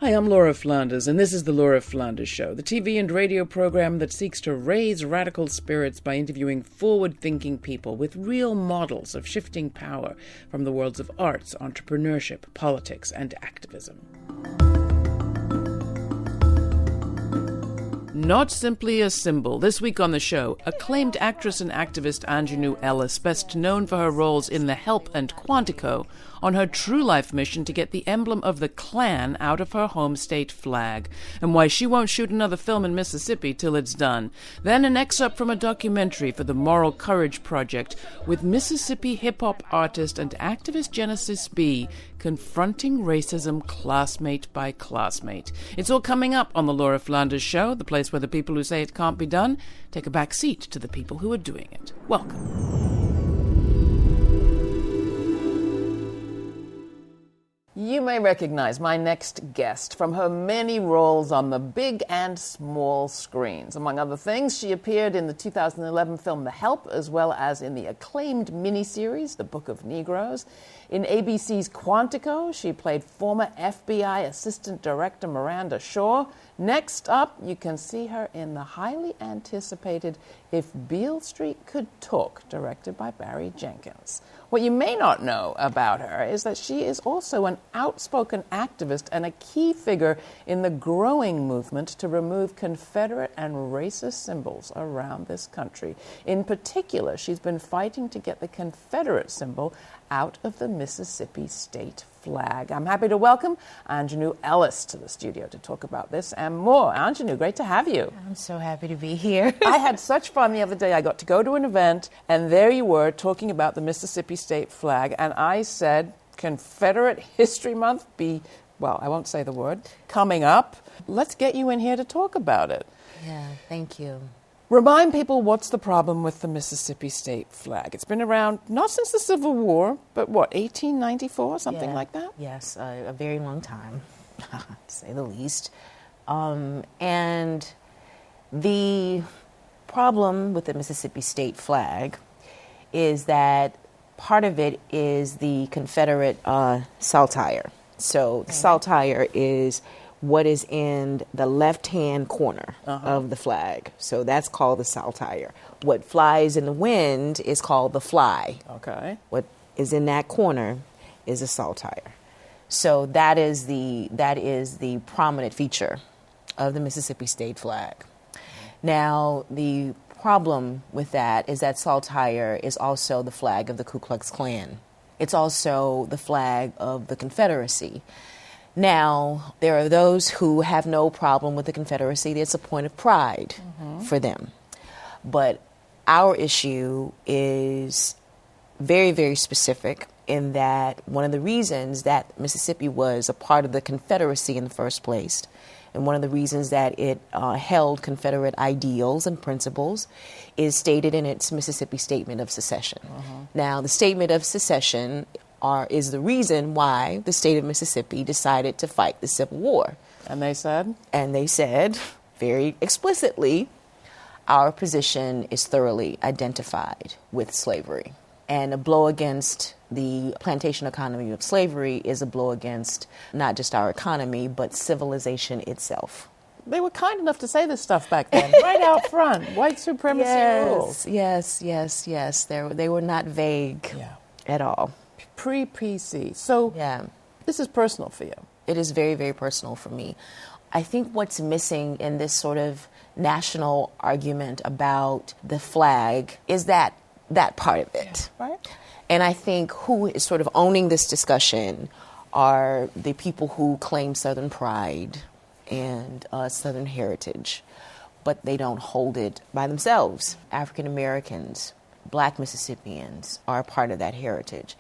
Hi, I'm Laura Flanders, and this is The Laura Flanders Show, the TV and radio program that seeks to raise radical spirits by interviewing forward-thinking people with real models of shifting power from the worlds of arts, entrepreneurship, politics, and activism. Not simply a symbol. This week on the show, acclaimed actress and activist Aunjanue Ellis, best known for her roles in The Help and Quantico, on her true-life mission to get the emblem of the Klan out of her home state flag, and why she won't shoot another film in Mississippi till it's done. Then an excerpt from a documentary for the Moral Courage Project with Mississippi hip-hop artist and activist Genesis B confronting racism classmate by classmate. It's all coming up on The Laura Flanders Show, the place where the people who say it can't be done take a back seat to the people who are doing it. Welcome. You may recognize my next guest from her many roles on the big and small screens. Among other things, she appeared in the 2011 film The Help, as well as in the acclaimed miniseries The Book of Negroes. In ABC's Quantico, she played former FBI Assistant Director Miranda Shaw. Next up, you can see her in the highly anticipated If Beale Street Could Talk, directed by Barry Jenkins. What you may not know about her is that she is also an outspoken activist and a key figure in the growing movement to remove Confederate and racist symbols around this country. In particular, she's been fighting to get the Confederate symbol out of the Mississippi state flag. I'm happy to welcome Aunjanue Ellis to the studio to talk about this and more. Aunjanue, great to have you. I'm so happy to be here. I had such fun the other day. I got to go to an event, and there you were talking about the Mississippi state flag, and I said, Confederate History Month well, I won't say the word, coming up. Let's get you in here to talk about it. Yeah, thank you. Remind people what's the problem with the Mississippi state flag. It's been around not since the Civil War, but 1894, something like that? Yes, a very long time, to say the least. And the problem with the Mississippi state flag is that part of it is the Confederate saltire. So the saltire is what is in the left-hand corner of the flag. So that's called the saltire. What flies in the wind is called the fly. Okay. What is in that corner is a saltire. So that is the prominent feature of the Mississippi state flag. Now, the problem with that is that saltire is also the flag of the Ku Klux Klan. It's also the flag of the Confederacy. Now, there are those who have no problem with the Confederacy. It's a point of pride for them. But our issue is very, very specific in that one of the reasons that Mississippi was a part of the Confederacy in the first place, and one of the reasons that it held Confederate ideals and principles, is stated in its Mississippi Statement of Secession. Now, the Statement of Secession is the reason why the state of Mississippi decided to fight the Civil War. And they said? And they said, very explicitly, our position is thoroughly identified with slavery. And a blow against the plantation economy of slavery is a blow against not just our economy, but civilization itself. They were kind enough to say this stuff back then, right out front. White supremacy rules. Yes. They were not vague at all. Pre-PC. So this is personal for you. It is very, very personal for me. I think what's missing in this sort of national argument about the flag is that part of it. Yeah, right. And I think who is sort of owning this discussion are the people who claim Southern pride and Southern heritage, but they don't hold it by themselves. African Americans, Black Mississippians are a part of that heritage.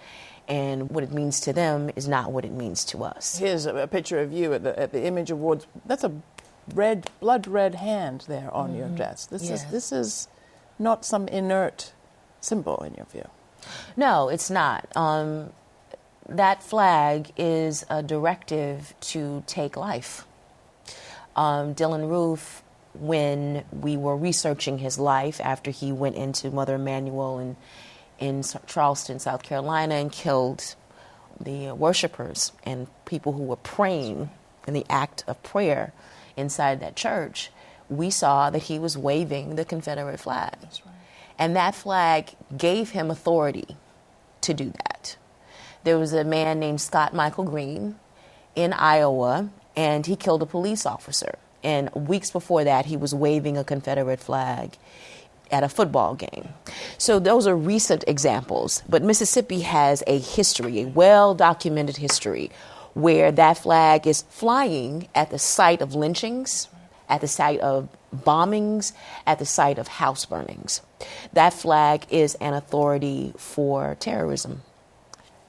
And what it means to them is not what it means to us. Here's a picture of you at the Image Awards. That's a blood red hand there on your desk. This is not some inert symbol in your view. No, it's not. That flag is a directive to take life. Dylann Roof, when we were researching his life after he went into Mother Emanuel in Charleston, South Carolina, and killed the worshipers and people who were praying in the act of prayer inside that church, we saw that he was waving the Confederate flag. That's right. And that flag gave him authority to do that. There was a man named Scott Michael Green in Iowa, and he killed a police officer. And weeks before that, he was waving a Confederate flag at a football game. So those are recent examples. But Mississippi has a history, a well-documented history, where that flag is flying at the site of lynchings, at the site of bombings, at the site of house burnings. That flag is an authority for terrorism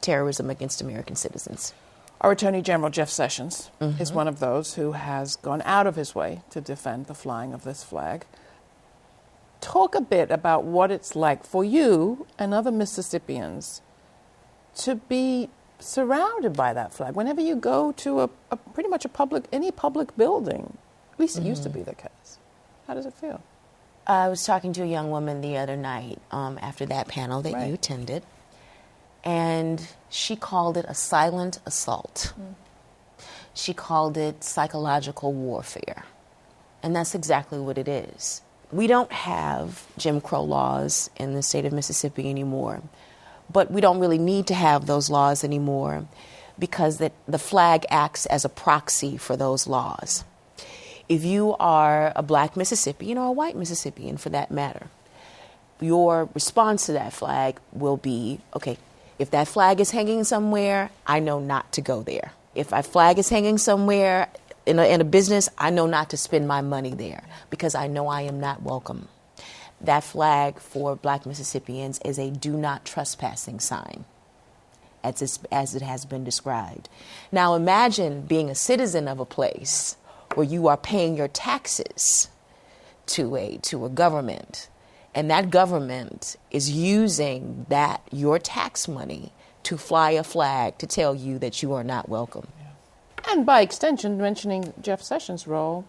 against American citizens. Our Attorney General, Jeff Sessions, is one of those who has gone out of his way to defend the flying of this flag. Talk a bit about what it's like for you and other Mississippians to be surrounded by that flag. Whenever you go to a pretty much any public building, at least it used to be the case. How does it feel? I was talking to a young woman the other night after that panel that you attended, and she called it a silent assault. She called it psychological warfare, and that's exactly what it is. We don't have Jim Crow laws in the state of Mississippi anymore, but we don't really need to have those laws anymore because the flag acts as a proxy for those laws. If you are a black Mississippian or a white Mississippian for that matter, your response to that flag will be, okay, if that flag is hanging somewhere, I know not to go there. If a flag is hanging somewhere in a business, I know not to spend my money there because I know I am not welcome. That flag for black Mississippians is a do not trespassing sign, as it has been described. Now imagine being a citizen of a place where you are paying your taxes to a government, and that government is using your tax money to fly a flag to tell you that you are not welcome. And by extension, mentioning Jeff Sessions' role,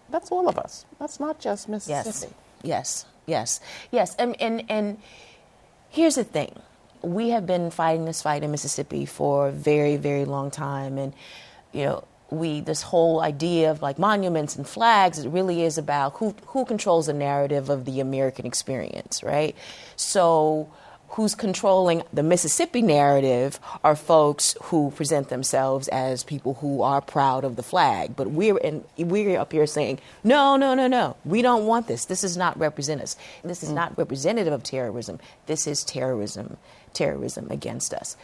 that's all of us. That's not just Mississippi. Yes. And here's the thing. We have been fighting this fight in Mississippi for a very, very long time. And, this whole idea of like monuments and flags, it really is about who controls the narrative of the American experience, right? So who's controlling the Mississippi narrative are folks who present themselves as people who are proud of the flag. But we're up here saying, no, we don't want this. This does not represent us. This is not representative of terrorism. This is terrorism against us.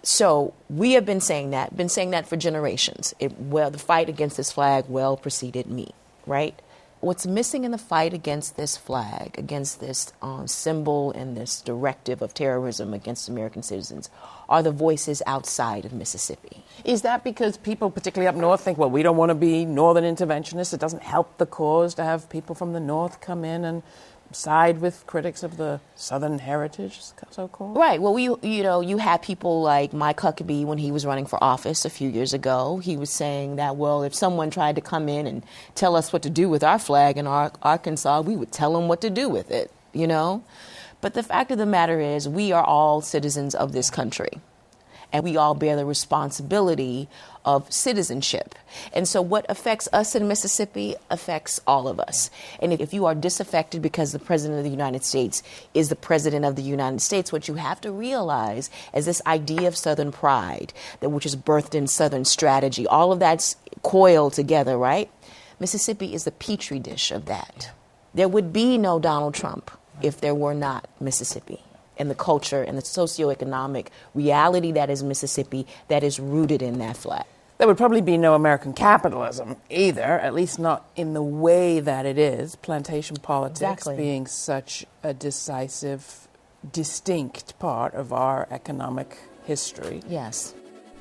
So we have been saying that for generations. The fight against this flag well preceded me, right? What's missing in the fight against this flag, against this symbol and this directive of terrorism against American citizens, are the voices outside of Mississippi. Is that because people, particularly up north, think, well, we don't want to be northern interventionists? It doesn't help the cause to have people from the north come in and side with critics of the Southern heritage, so-called? Right. Well, you had people like Mike Huckabee when he was running for office a few years ago. He was saying that, well, if someone tried to come in and tell us what to do with our flag in Arkansas, we would tell them what to do with it, But the fact of the matter is we are all citizens of this country, and we all bear the responsibility of citizenship. And so what affects us in Mississippi affects all of us. And if you are disaffected because the President of the United States is the President of the United States, what you have to realize is this idea of Southern pride, which is birthed in Southern strategy, all of that's coiled together, right? Mississippi is the petri dish of that. There would be no Donald Trump if there were not Mississippi and the culture and the socioeconomic reality that is Mississippi that is rooted in that flag. There would probably be no American capitalism either, at least not in the way that it is. Plantation politics being such a decisive, distinct part of our economic history. Yes.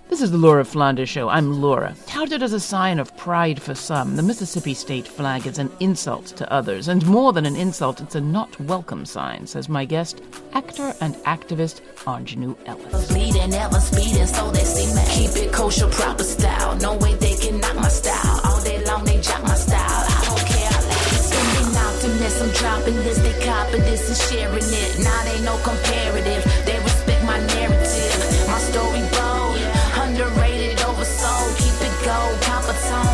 This is the Laura Flanders Show. I'm Laura. Touted as a sign of pride for some, the Mississippi state flag is an insult to others. And more than an insult, it's a not welcome sign, says my guest, actor and activist Anjanou Ellis. Bleeding, never speeding, so they see me. Keep it kosher, proper style. No way they can knock my style. All day long they jock my style. I don't care, I like it. Spending optimism, dropping this, they copy this and sharing it. Now they no comparative. They respect my narrative. My story bold. Underrated, oversold, keep it gold, Papa Tone.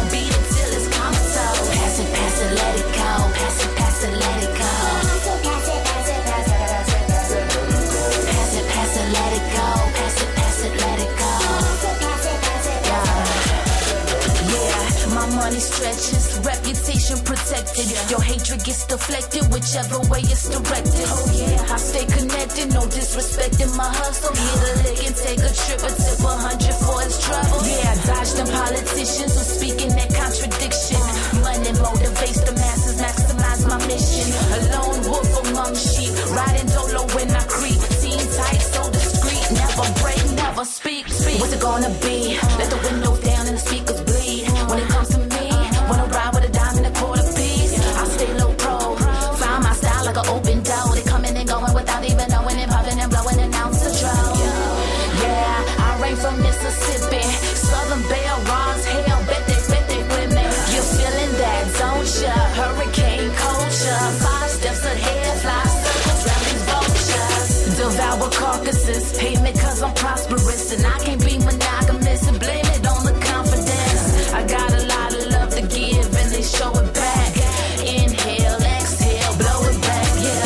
money stretches, reputation protected. Your hatred gets deflected, whichever way it's directed. Oh yeah, I stay connected, no disrespect in my hustle. Hit a lick and take a trip, a tip 100 for his trouble. Yeah, I dodge them politicians who speak in that contradiction. Money motivates the masses, maximize my mission. A lone wolf among sheep, riding dolo when I creep. Team tight, so discreet, never break, never speak. What's it gonna be? Let the windows down and the speakers bleed. When it comes to me, wanna ride with a dime and a quarter piece. I stay low pro, find my style like an open door. They coming and going without even knowing and popping and blowing an ounce of draw. Yeah, I reign from Mississippi, Southern Belle, Ron's hell, bet they with me. You're feeling that, don't ya? Hurricane culture, 5 steps ahead, fly circles round these vultures. Devour carcasses, hate me cause I'm prosperous, and I can't be monogamous and blame it on the confidence. I got a lot of love to give and they show it back. Inhale, exhale, blow it back, yeah.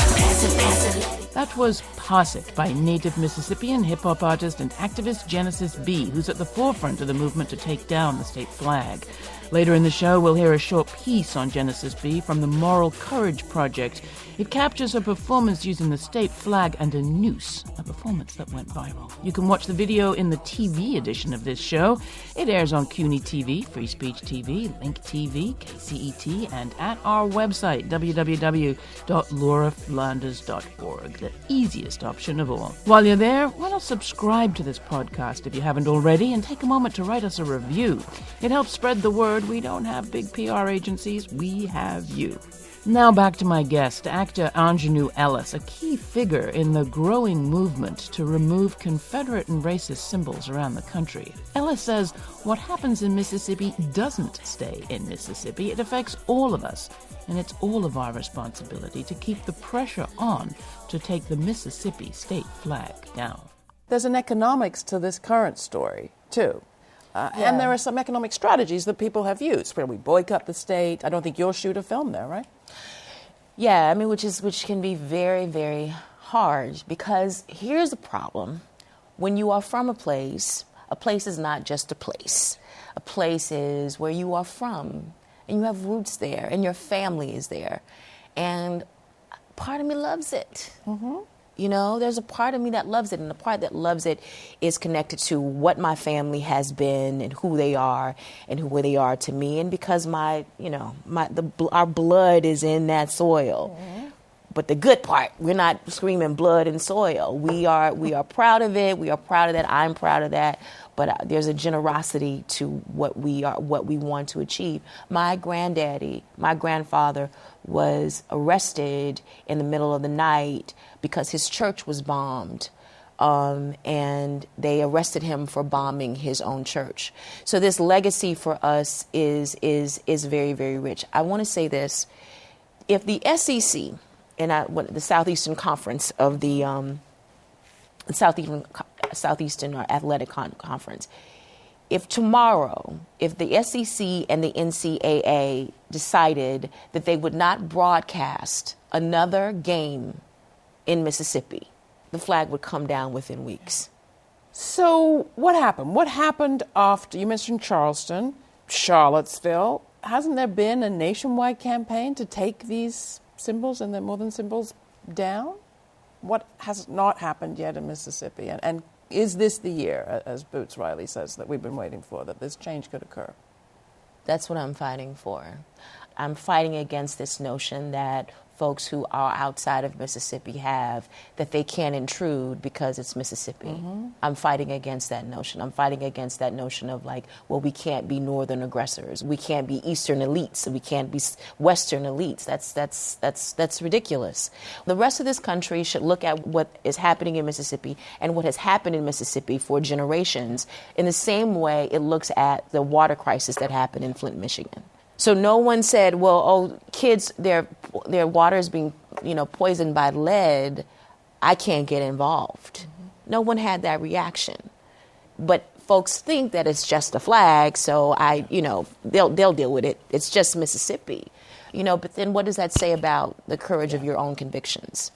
Pass it. That was Pass It by native Mississippian hip-hop artist and activist Genesis B, who's at the forefront of the movement to take down the state flag. Later in the show, we'll hear a short piece on Genesis B from the Moral Courage Project. It captures her performance using the state flag and a noose, a performance that went viral. You can watch the video in the TV edition of this show. It airs on CUNY TV, Free Speech TV, Link TV, KCET, and at our website, www.lauraflanders.org, the easiest option of all. While you're there, why not subscribe to this podcast if you haven't already, and take a moment to write us a review. It helps spread the word. We don't have big PR agencies, we have you. Now back to my guest, actor Anjanou Ellis, a key figure in the growing movement to remove Confederate and racist symbols around the country. Ellis says what happens in Mississippi doesn't stay in Mississippi. It affects all of us, and it's all of our responsibility to keep the pressure on to take the Mississippi state flag down. There's an economics to this current story, too. And there are some economic strategies that people have used, where we boycott the state. I don't think you'll shoot a film there, right? Yeah, I mean, which can be very, very hard, because here's the problem. When you are from a place is not just a place. A place is where you are from, and you have roots there, and your family is there. And part of me loves it. Mm-hmm. You know, there's a part of me that loves it, and the part that loves it is connected to what my family has been and who they are and who they are to me. And because our blood is in that soil. Mm-hmm. But the good part, we're not screaming blood and soil. We are proud of it. We are proud of that. I'm proud of that. But there's a generosity to what we want to achieve. My grandfather was arrested in the middle of the night because his church was bombed. And they arrested him for bombing his own church. So this legacy for us is very, very rich. I want to say this. If the SEC, the Southeastern Conference of the Southeastern Athletic Conference, if tomorrow, if the SEC and the NCAA decided that they would not broadcast another game in Mississippi, the flag would come down within weeks. So what happened? What happened after, you mentioned Charleston, Charlottesville. Hasn't there been a nationwide campaign to take these symbols and their more than symbols down? What has not happened yet in Mississippi? And is this the year, as Boots Riley says, that we've been waiting for, that this change could occur? That's what I'm fighting for. I'm fighting against this notion that folks who are outside of Mississippi have, that they can't intrude because it's Mississippi. Mm-hmm. I'm fighting against that notion. I'm fighting against that notion of we can't be northern aggressors. We can't be eastern elites. We can't be western elites. That's ridiculous. The rest of this country should look at what is happening in Mississippi and what has happened in Mississippi for generations in the same way it looks at the water crisis that happened in Flint, Michigan. So no one said, kids, their water is being, poisoned by lead. I can't get involved. Mm-hmm. No one had that reaction. But folks think that it's just a flag, so they'll deal with it. It's just Mississippi. But then what does that say about the courage of your own convictions?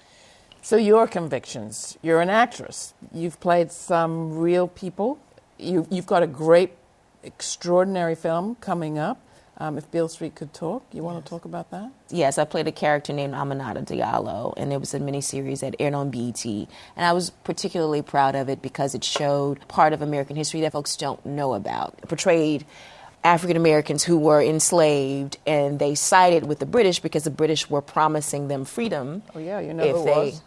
So your convictions, you're an actress. You've played some real people. You've got a great, extraordinary film coming up. If Beale Street Could Talk. You want to talk about that? Yes, I played a character named Aminata Diallo, and it was a miniseries that aired on BET. And I was particularly proud of it because it showed part of American history that folks don't know about. It portrayed African Americans who were enslaved, and they sided with the British because the British were promising them freedom. Oh, yeah, you know who it was?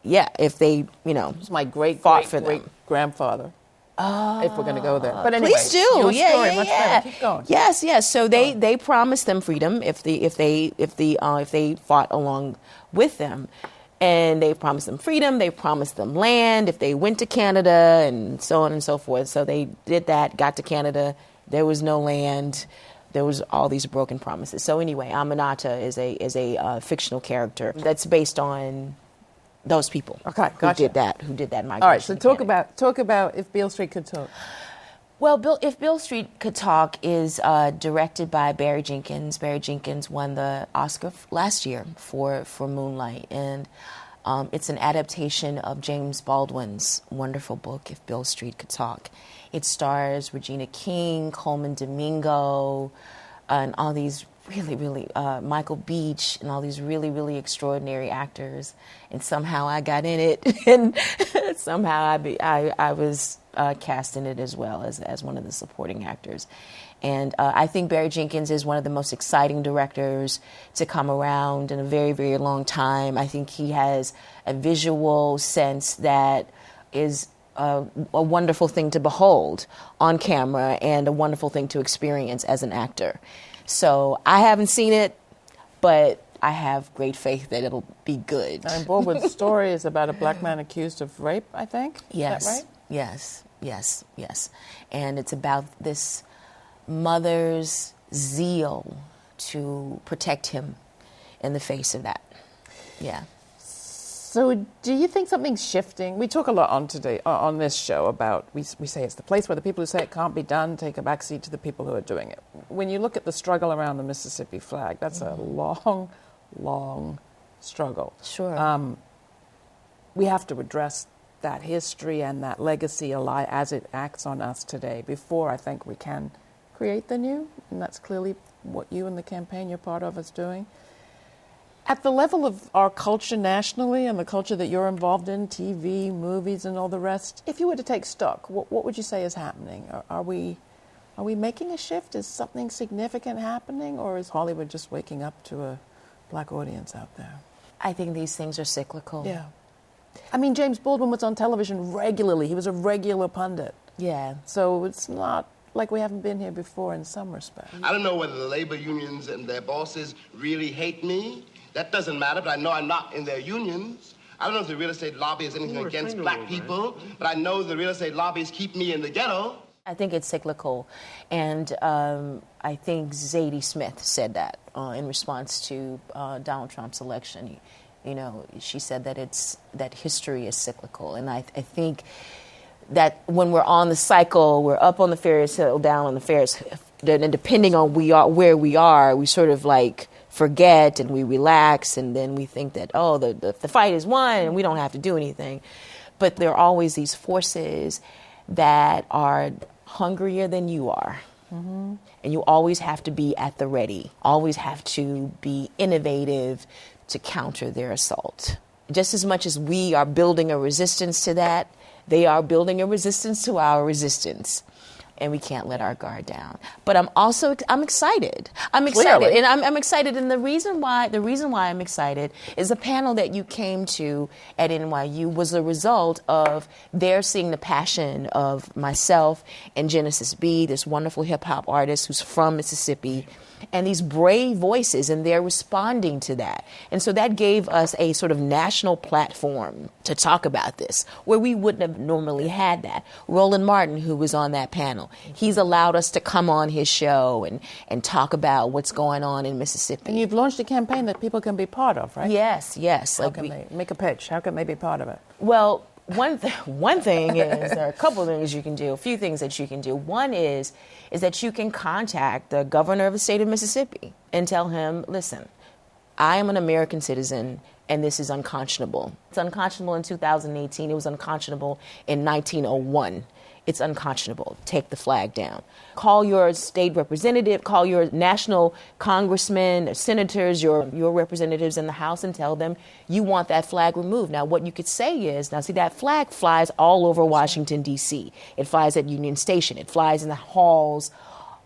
Yeah, if they, you know, it was my great-great-great-grandfather. Oh, if we're going to go there, but anyway, please do. Much better. Keep going. Yes. So they promised them freedom if they fought along with them, and they promised them freedom. They promised them land if they went to Canada, and so on and so forth. So they did that. Got to Canada, there was no land. There was all these broken promises. So anyway, Aminata is a fictional character that's based on those people. Okay, gotcha. Who did that migration. All right, so talk about If Beale Street Could Talk. Well, If Beale Street Could Talk is directed by Barry Jenkins. Barry Jenkins won the Oscar last year for Moonlight, and it's an adaptation of James Baldwin's wonderful book, If Beale Street Could Talk. It stars Regina King, Coleman Domingo, and all these really, Michael Beach, and all these really extraordinary actors. And somehow I got in it, and somehow I was cast in it as well as one of the supporting actors. And I think Barry Jenkins is one of the most exciting directors to come around in a very long time. I think he has a visual sense that is a wonderful thing to behold on camera and a wonderful thing to experience as an actor. So I haven't seen it, but I have great faith that it'll be good. And Baldwin's story is about a black man accused of rape, I think? Yes. Is that right? Yes. And it's about this mother's zeal to protect him in the face of that. Yeah. So do you think something's shifting? We talk a lot on this show about, we say it's the place where the people who say it can't be done take a backseat to the people who are doing it. When you look at the struggle around the Mississippi flag, that's a long struggle. Sure. We have to address that history and that legacy as it acts on us today before I think we can create the new. And that's clearly what you and the campaign you're part of is doing. At the level of our culture nationally and the culture that you're involved in, TV, movies, and all the rest, if you were to take stock, what would you say is happening? Are we making a shift? Is something significant happening? Or is Hollywood just waking up to a black audience out there? I think these things are cyclical. Yeah. I mean, James Baldwin was on television regularly. He was a regular pundit. Yeah. So it's not like we haven't been here before in some respects. I don't know whether the labor unions and their bosses really hate me. That doesn't matter, but I know I'm not in their unions. I don't know if the real estate lobby has anything against black people, but I know the real estate lobbies keep me in the ghetto. I think it's cyclical, and I think Zadie Smith said that in response to Donald Trump's election. She said that history is cyclical, and I think that when we're on the cycle, we're up on the Ferris hill, down on the Ferris, and depending on where we are, we sort of like forget and we relax, and then we think that, the fight is won and we don't have to do anything. But there are always these forces that are hungrier than you are. Mm-hmm. And you always have to be at the ready, always have to be innovative to counter their assault. Just as much as we are building a resistance to that, they are building a resistance to our resistance. And we can't let our guard down. But I'm excited. Clearly. And I'm excited. And the reason why I'm excited is the panel that you came to at NYU was a result of their seeing the passion of myself and Genesis B, this wonderful hip hop artist who's from Mississippi, and these brave voices, and they're responding to that. And so that gave us a sort of national platform to talk about this, where we wouldn't have normally had that. Roland Martin, who was on that panel, he's allowed us to come on his show and talk about what's going on in Mississippi. And you've launched a campaign that people can be part of, right? Yes. How can they make a pitch? How can they be part of it? Well, one thing is, there are a couple of things you can do, a few things that you can do. One is that you can contact the governor of the state of Mississippi and tell him, listen, I am an American citizen and this is unconscionable. It's unconscionable in 2018. It was unconscionable in 1901. it's unconscionable. Take the flag down. Call your state representative, call your national congressmen, senators, your representatives in the House, and tell them you want that flag removed. Now, what you could say is, now see, that flag flies all over Washington, D.C. It flies at Union Station. It flies in the halls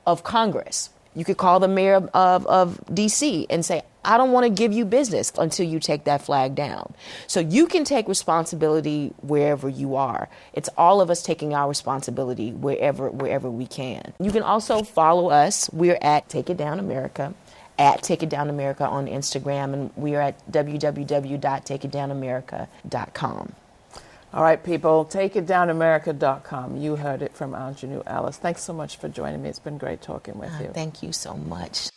of Congress. You could call the mayor of D.C. and say, I don't want to give you business until you take that flag down. So you can take responsibility wherever you are. It's all of us taking our responsibility wherever we can. You can also follow us. We're at Take It Down America, at Take It Down America on Instagram, and we are at www.takeitdownamerica.com. All right, people, takeitdownamerica.com. You heard it from Ingenue Alice. Thanks so much for joining me. It's been great talking with you. Thank you so much.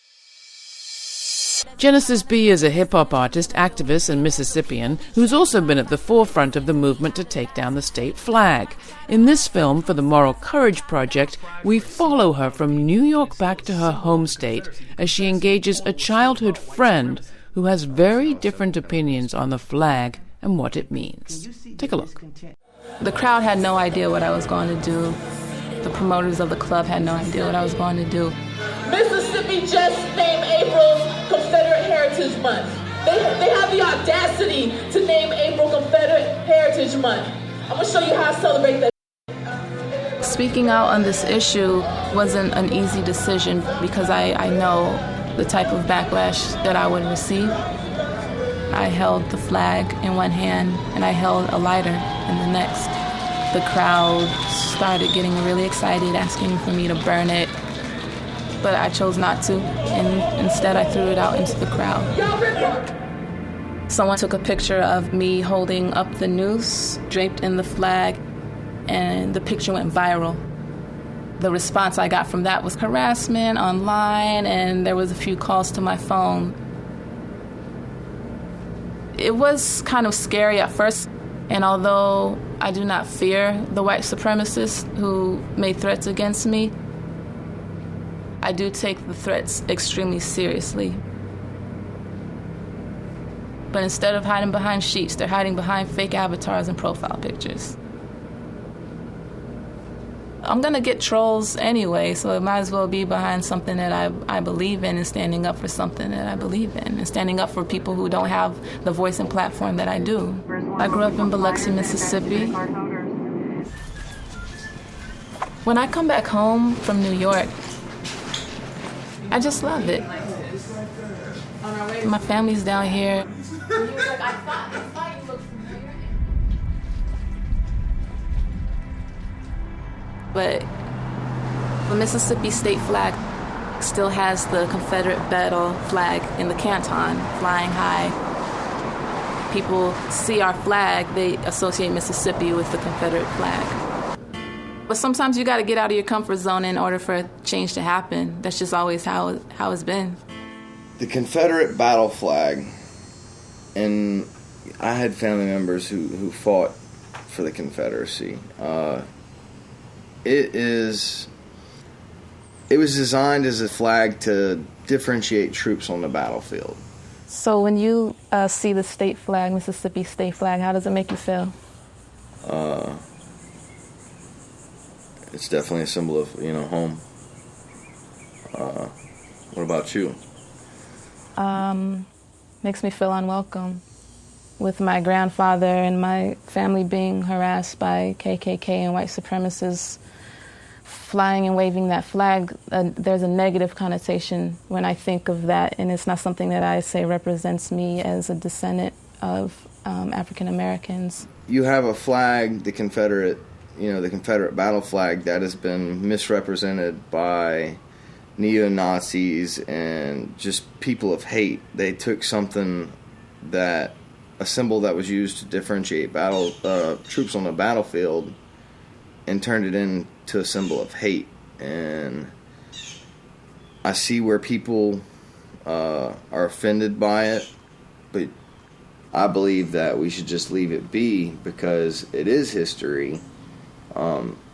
Genesis B is a hip-hop artist, activist, and Mississippian who's also been at the forefront of the movement to take down the state flag. In this film, for the Moral Courage Project, we follow her from New York back to her home state as she engages a childhood friend who has very different opinions on the flag and what it means. Take a look. The crowd had no idea what I was going to do. The promoters of the club had no idea what I was going to do. Mississippi just named April Confederate Heritage Month. They have the audacity to name April Confederate Heritage Month. I'm going to show you how I celebrate that. Speaking out on this issue wasn't an easy decision because I know the type of backlash that I would receive. I held the flag in one hand and I held a lighter in the next. The crowd started getting really excited, asking for me to burn it. But I chose not to, and instead I threw it out into the crowd. Someone took a picture of me holding up the noose, draped in the flag, and the picture went viral. The response I got from that was harassment online, and there was a few calls to my phone. It was kind of scary at first, and although I do not fear the white supremacists who made threats against me, I do take the threats extremely seriously. But instead of hiding behind sheets, they're hiding behind fake avatars and profile pictures. I'm gonna get trolls anyway, so it might as well be behind something that I believe in and standing up for something that I believe in and standing up for people who don't have the voice and platform that I do. I grew up in Biloxi, Mississippi. When I come back home from New York, I just love it. My family's down here. But the Mississippi state flag still has the Confederate battle flag in the canton flying high. People see our flag, they associate Mississippi with the Confederate flag. But sometimes you got to get out of your comfort zone in order for change to happen. That's just always how it's been. The Confederate battle flag, and I had family members who fought for the Confederacy. It was designed as a flag to differentiate troops on the battlefield. So when you see the state flag, Mississippi state flag, how does it make you feel? It's definitely a symbol of, home. What about you? Makes me feel unwelcome. With my grandfather and my family being harassed by KKK and white supremacists flying and waving that flag, there's a negative connotation when I think of that, and it's not something that I say represents me as a descendant of African Americans. You have a flag, the Confederate battle flag, that has been misrepresented by neo-Nazis and just people of hate. They took something a symbol that was used to differentiate troops on the battlefield and turned it into a symbol of hate. And I see where people are offended by it, but I believe that we should just leave it be because it is history.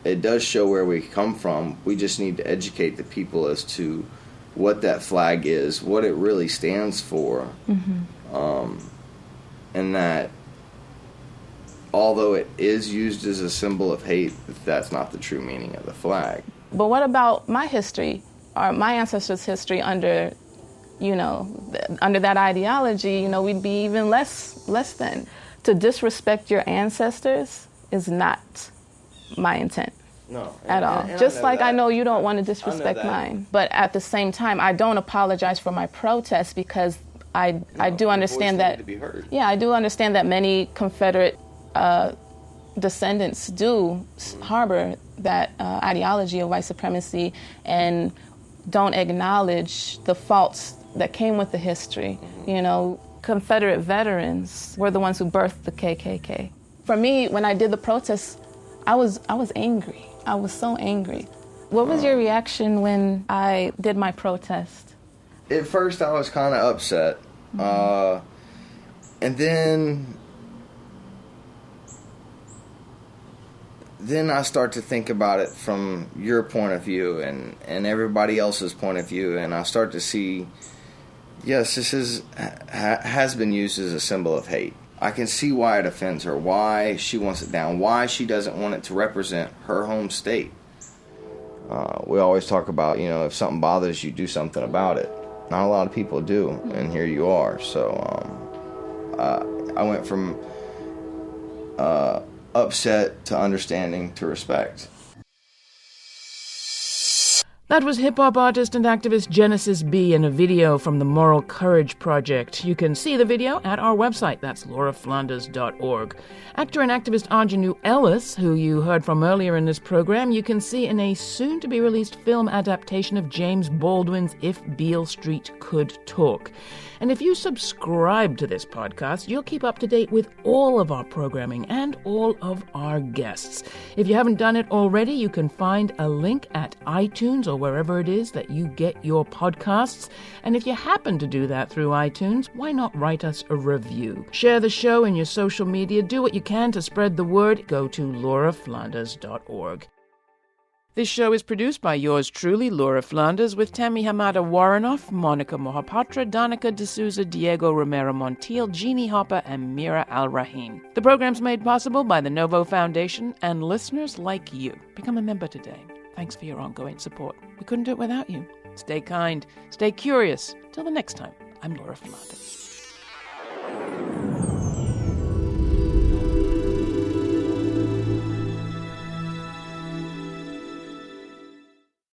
It does show where we come from. We just need to educate the people as to what that flag is, what it really stands for, and that although it is used as a symbol of hate, that's not the true meaning of the flag. But what about my history, or my ancestors' history under, under that ideology? We'd be even less than. To disrespect your ancestors is not my intent. No. At all. Just like I know you don't want to disrespect mine. But at the same time, I don't apologize for my protest because I do understand that. To be heard. Yeah, I do understand that many Confederate descendants do harbor that ideology of white supremacy and don't acknowledge the faults that came with the history. Confederate veterans were the ones who birthed the KKK. For me, when I did the protest, I was angry. I was so angry. What was your reaction when I did my protest? At first, I was kind of upset. And then I start to think about it from your point of view and everybody else's point of view, and I start to see, yes, this has been used as a symbol of hate. I can see why it offends her, why she wants it down, why she doesn't want it to represent her home state. We always talk about, if something bothers you, do something about it. Not a lot of people do, and here you are. So I went from upset to understanding to respect. That was hip-hop artist and activist Genesis B in a video from the Moral Courage Project. You can see the video at our website. That's lauraflanders.org. Actor and activist Arjanu Ellis, who you heard from earlier in this program, you can see in a soon-to-be-released film adaptation of James Baldwin's If Beale Street Could Talk. And if you subscribe to this podcast, you'll keep up to date with all of our programming and all of our guests. If you haven't done it already, you can find a link at iTunes or wherever it is that you get your podcasts. And if you happen to do that through iTunes, why not write us a review? Share the show in your social media. Do what you can to spread the word. Go to lauraflanders.org. This show is produced by yours truly, Laura Flanders, with Tammy Hamada Warrenoff, Monica Mohapatra, Danica D'Souza, Diego Romero Montiel, Jeannie Hopper, and Mira Al-Rahim. The program's made possible by the Novo Foundation and listeners like you. Become a member today. Thanks for your ongoing support. We couldn't do it without you. Stay kind, stay curious. Till the next time, I'm Laura Flanders.